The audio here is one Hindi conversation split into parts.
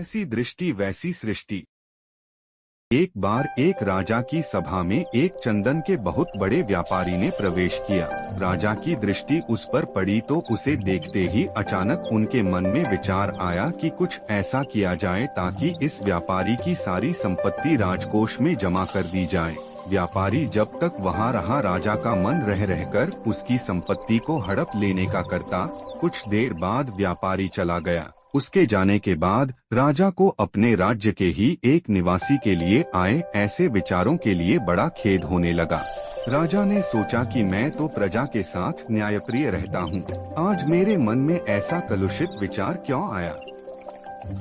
जैसी दृष्टि वैसी सृष्टि। एक बार एक राजा की सभा में एक चंदन के बहुत बड़े व्यापारी ने प्रवेश किया। राजा की दृष्टि उस पर पड़ी तो उसे देखते ही अचानक उनके मन में विचार आया कि कुछ ऐसा किया जाए ताकि इस व्यापारी की सारी संपत्ति राजकोष में जमा कर दी जाए। व्यापारी जब तक वहां रहा, राजा का मन रह रहकर उसकी संपत्ति को हड़प लेने का करता। कुछ देर बाद व्यापारी चला गया। उसके जाने के बाद राजा को अपने राज्य के ही एक निवासी के लिए आए ऐसे विचारों के लिए बड़ा खेद होने लगा। राजा ने सोचा कि मैं तो प्रजा के साथ न्यायप्रिय रहता हूँ, आज मेरे मन में ऐसा कलुषित विचार क्यों आया।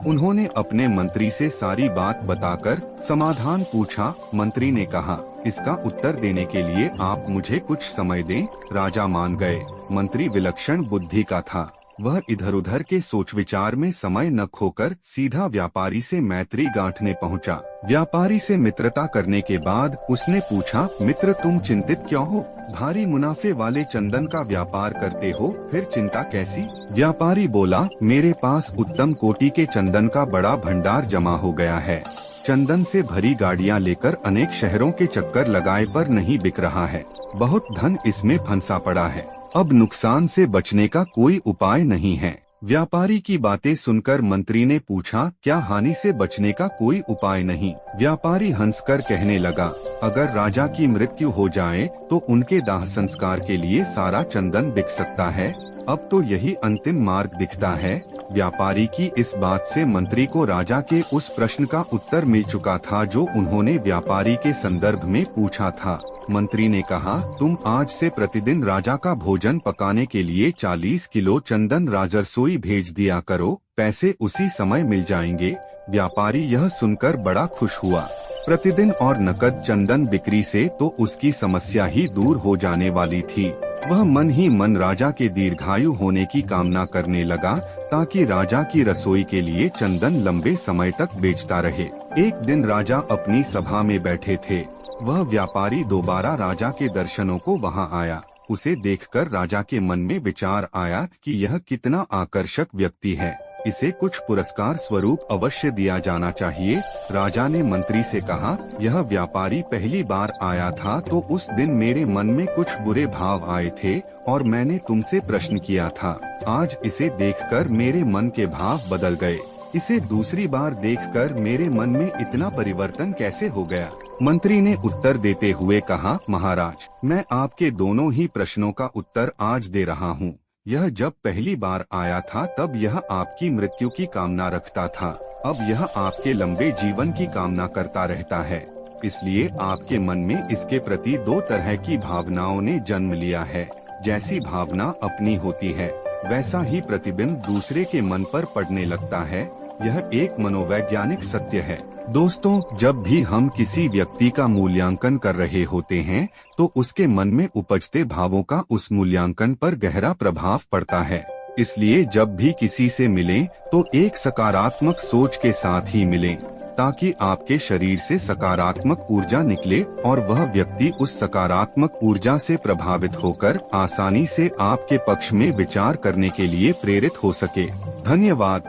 उन्होंने अपने मंत्री से सारी बात बताकर समाधान पूछा। मंत्री ने कहा, इसका उत्तर देने के लिए आप मुझे कुछ समय दें। राजा मान गए। मंत्री विलक्षण बुद्धि का था। वह इधर उधर के सोच विचार में समय न खोकर सीधा व्यापारी से मैत्री गांठने पहुंचा। व्यापारी से मित्रता करने के बाद उसने पूछा, मित्र तुम चिंतित क्यों हो? भारी मुनाफे वाले चंदन का व्यापार करते हो, फिर चिंता कैसी? व्यापारी बोला, मेरे पास उत्तम कोटि के चंदन का बड़ा भंडार जमा हो गया है। चंदन से भरी गाड़ियां लेकर अनेक शहरों के चक्कर लगाए पर नहीं बिक रहा है। बहुत धन इसमें फंसा पड़ा है। अब नुकसान से बचने का कोई उपाय नहीं है। व्यापारी की बातें सुनकर मंत्री ने पूछा, क्या हानि से बचने का कोई उपाय नहीं? व्यापारी हंसकर कहने लगा, अगर राजा की मृत्यु हो जाए तो उनके दाह संस्कार के लिए सारा चंदन बिक सकता है। अब तो यही अंतिम मार्ग दिखता है। व्यापारी की इस बात से मंत्री को राजा के उस प्रश्न का उत्तर मिल चुका था जो उन्होंने व्यापारी के संदर्भ में पूछा था। मंत्री ने कहा, तुम आज से प्रतिदिन राजा का भोजन पकाने के लिए 40 किलो चंदन राजरसोई भेज दिया करो, पैसे उसी समय मिल जाएंगे। व्यापारी यह सुनकर बड़ा खुश हुआ। प्रतिदिन और नकद चंदन बिक्री से तो उसकी समस्या ही दूर हो जाने वाली थी। वह मन ही मन राजा के दीर्घायु होने की कामना करने लगा ताकि राजा की रसोई के लिए चंदन लंबे समय तक बेचता रहे। एक दिन राजा अपनी सभा में बैठे थे। वह व्यापारी दोबारा राजा के दर्शनों को वहां आया। उसे देखकर राजा के मन में विचार आया कि यह कितना आकर्षक व्यक्ति है, इसे कुछ पुरस्कार स्वरूप अवश्य दिया जाना चाहिए। राजा ने मंत्री से कहा, यह व्यापारी पहली बार आया था तो उस दिन मेरे मन में कुछ बुरे भाव आए थे और मैंने तुमसे प्रश्न किया था। आज इसे देखकर मेरे मन के भाव बदल गए। इसे दूसरी बार देखकर मेरे मन में इतना परिवर्तन कैसे हो गया? मंत्री ने उत्तर देते हुए कहा, महाराज, मैं आपके दोनों ही प्रश्नों का उत्तर आज दे रहा हूँ। यह जब पहली बार आया था तब यह आपकी मृत्यु की कामना रखता था। अब यह आपके लंबे जीवन की कामना करता रहता है। इसलिए आपके मन में इसके प्रति दो तरह की भावनाओं ने जन्म लिया है। जैसी भावना अपनी होती है वैसा ही प्रतिबिंब दूसरे के मन पर पड़ने लगता है। यह एक मनोवैज्ञानिक सत्य है। दोस्तों, जब भी हम किसी व्यक्ति का मूल्यांकन कर रहे होते हैं तो उसके मन में उपजते भावों का उस मूल्यांकन पर गहरा प्रभाव पड़ता है। इसलिए जब भी किसी से मिलें तो एक सकारात्मक सोच के साथ ही मिलें ताकि आपके शरीर से सकारात्मक ऊर्जा निकले और वह व्यक्ति उस सकारात्मक ऊर्जा से प्रभावित होकर आसानी से आपके पक्ष में विचार करने के लिए प्रेरित हो सके। धन्यवाद।